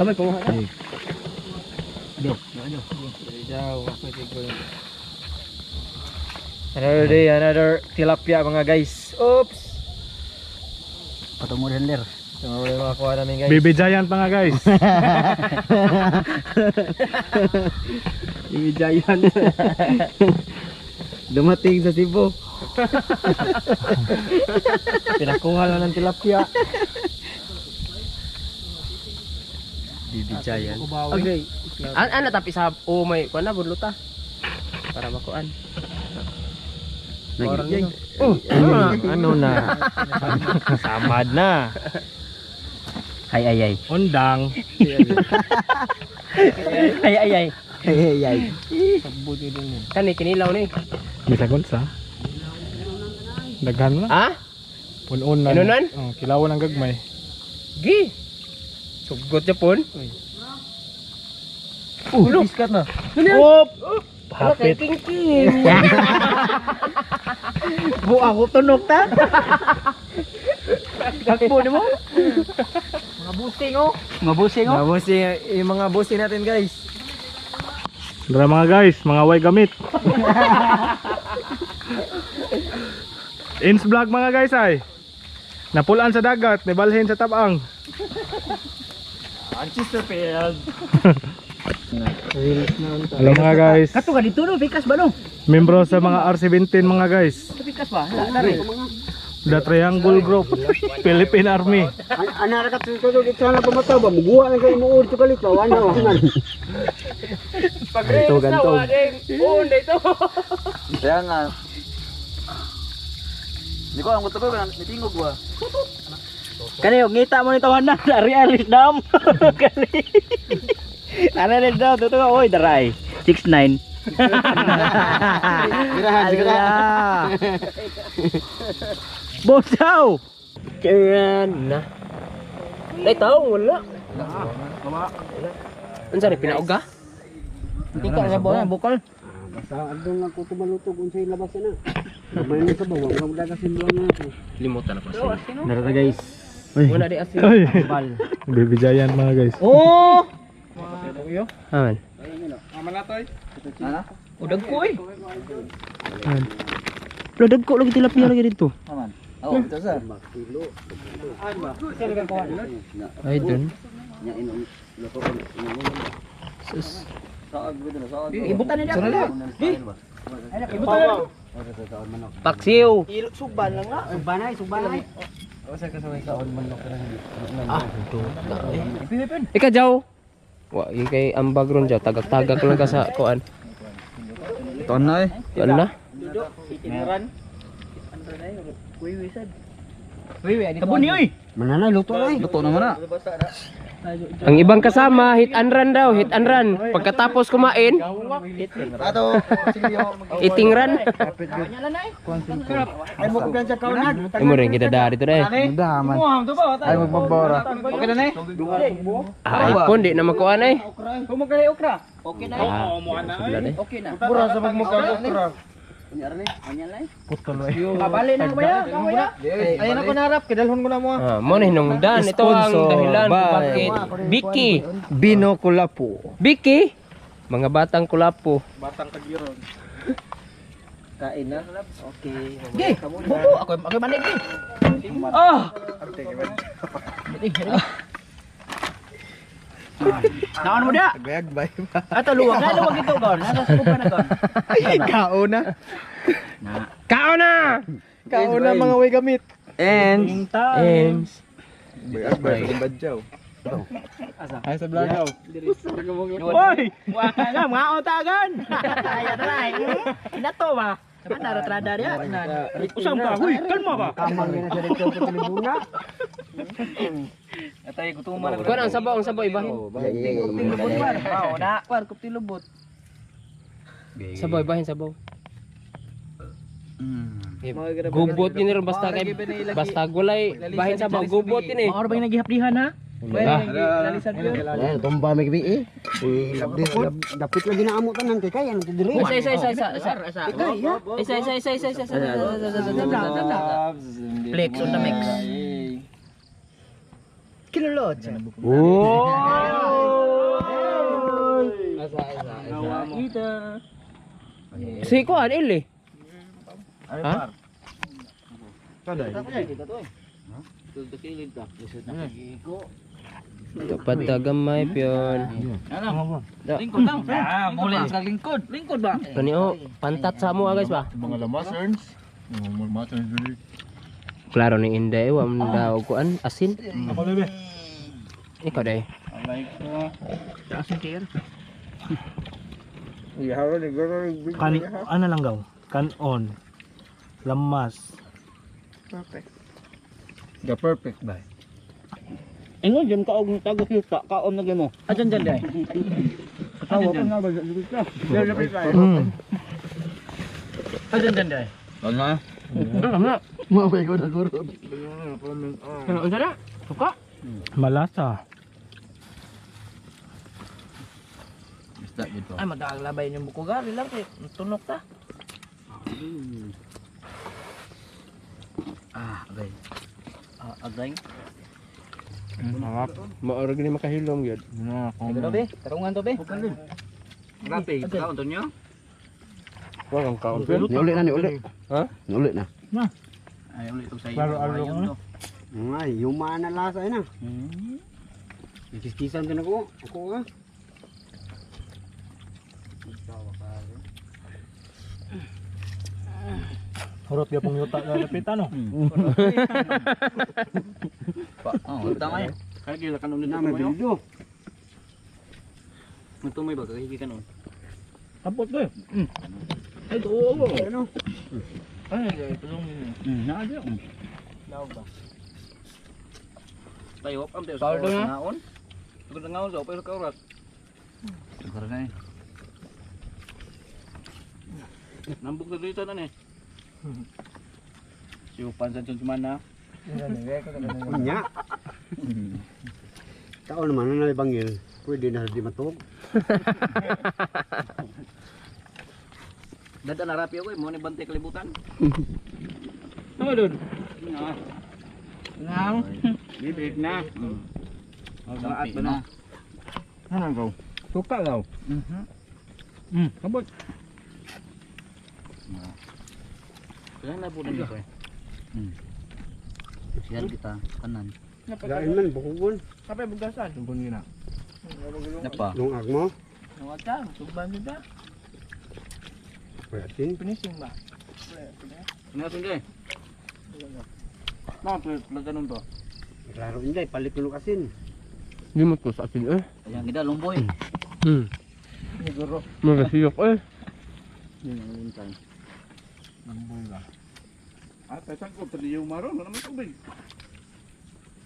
may kumuha na. Another day, another tilapia mga guys. Oops! Patungod handler. Ito mga yung makakuha namin guys. Baby giant mga guys. Baby giant. Dumating sa Cebu. Pinakuha lang ng tilapia. Baby giant. Okay. Ano tapi sa may kuan na budluta. Para makuan. Ano na? Samad na. Ay. Undang. Ay. Sabuti din. Kani kinilaw ni. Bisa gunsa. Daghan na. Ha? Un-un na. Inunan? Oh, kilawan ang gagmay. Gi. Sugot Japon. Biskat na. Op! Hapit. King. Bu ako tunok ta. Takbo ni mo. Mga busing oh. Yung mga bossing natin guys. Dara mga guys, mga way gamit. Ins vlog mga guys ay. Napulaan sa dagat, nibalhin sa tabang. Chesterfield. Hello mga guys. Kato ka dito no, pikas ba no? Membro sa mga R17 mga guys. Pikas ba? Lari. The Triangle Group, Philippine Army. Ana ra ka dito dito na pamataw ba? Muguwa na kay mo urto kalit ba? Wala. Ganto. Dito. Kaya nga. Hindi ko ang gusto ko kan mitingog ba. Kani og ngita mo ni tawanan dari alis dam. Kani. Ana rin daw tuto oy daray. 69. Girahan. Bosaw. Tiyan na. Ay tao wala. Unsa ni pinauga? Hindi ka na bola bukol. Basta adong ako tumalutog unsay labas na. May ni sa bawang ang daga sinuan na ako. Limutan na pa siya. Narata guys. Wala di asin. Ay, baby giant mga guys. Oh! Aman. Ana? Udag ko eh. Udag ko lagi tilapia lagi dito. Aman. Oh, ito sa. Ay dun. Nya ino lako ko. Sus. Saag gud na saag. Ibutan na Sana dito. Ibutan na. Paksiw. Suban lang nga. Subanay, subanay. Ika jaw. Wa yung kay ang background jaw tagak-tagak lang ka sa kuan. Ton na eh. Kuan na. Itinran. Wiwisad. Kabun ni oy. Mananay luto na eh. Luto naman na. Ang ibang kasama hit and run daw, hit and run. Pagkatapos kumain, Ato, sige yo. eating run. Ay mo ko sa kaunan. Imo rin gidadari to dai. Daman. Ay magbabara. Okay na ni? iPhone di na makuan ay. Kumagay okra. Okay na eh. Okay na. Pura sa magmukha okra. Kabali na kumaya. Ayun ako narap. Kidalhon ko na mo. Mo na hinungdan. Ito ang dahilan kung bakit Biki. Bino Kulapo. Biki. Mga batang kulapo. Kain na. Okay. Gi, buko ako manig ni. Ah. Naon mo dia? Gagbay. Ato luwag ito gon. Nasa skupa na gon. Kauna. Kauna! Kauna mga way gamit. And Gagbay badjaw. Ay sa blagaw. Hoy! Wa ka nga mga otagan. Ayan na. Inato ba? Saban na ratrada dia. Usam ka. Huy, kalma ba? Kamang na sa dito sa Pilibuna. Atay gutuman na. kuan ang sabaw ibahin. Mao na. Par kupti lubot. Sabaw ibahin sabaw. Gubot yun rin basta gulay bahin sabaw gubot yun eh. Mao ba yung nagihapdihan ha? Lalisan yun. Ayan, tumba may gabi eh. Dapit lagi na amo tanan kay kaya nito diri. Isa. Flex on the mix. Kinulot. Oh! Kita. Si kuan ili. Ay, Ha? par. Kaday. Tupad ta gamay piyon. Ano? Lingkod lang. Ah, muli sa lingkod. Lingkod ba? Kani pantat sa mo guys ba? Mga lamasons. Mga lamasons dili. Klaro ni Inday wa man daw kuan asin. Ako lebe. Ikaw day. Asin tiyan. Kan ano lang gaw? Kanon. Lamas. The perfect ba? Ingon dyan kaog ng tago kita. Kaon na mo. Adyan dyan day. Katawa ko nga ba? Adyan dyan day. Ano? Ano? Mabay ko na guro. Ano na? Suka. Malasa. Ay, madaglabay yung buko gali lang kay tunok ta. Agay. Agay. Maorag ni makahilom gyud. Ito to be, tarungan to be. Grabe, kaon to nyo? Wa kang kaon. Niuli na, niuli. Ha? Niuli na. Ay, ulit ito sa iyo. Klaro alo ko na. Ay, yumaan na lasa na. Kiskisan din ako. Ako ka. Hurot ya pong yuta lalapit ano. Oh, tama yan. Kaya kila kanon dito Namin mo. bildo. Magtumay ba kay kanon? Tapos ko. Ay, oo. Ano? Ay, tulong niyo. Naadyo. Daw ba? Tayo up am tayo sa naon. Tugod na ngaon sa pero ka oras. Tugod na ni. Nambog na dito na ni. Si Upan sa Tuntuman na. Nya. Tao naman na nalibangil. Pwede na di matog. Dada na rapi ako mo ni bantay kalibutan. Ano dun? Ngang. Bibig na. Maat ba na? Ano gaw? Suka gaw. Kabot. Kaya na po nito eh. Yan kita kanan. Gain man, bukugon. Kapay bugasan. Tumpon gina. Napa? Lungag mo. Nawag ka, suban nito. Pwede. Finishing ba? Finishing kay. Mga plaganon to. Klaro inday, palit ko asin. Limot ko sa asin eh. Ayan kita lumboy. Siguro. Magasiyok eh. Yun ang lintay. Namboy ba? At pesan ko tadi yung maro, naman tubig.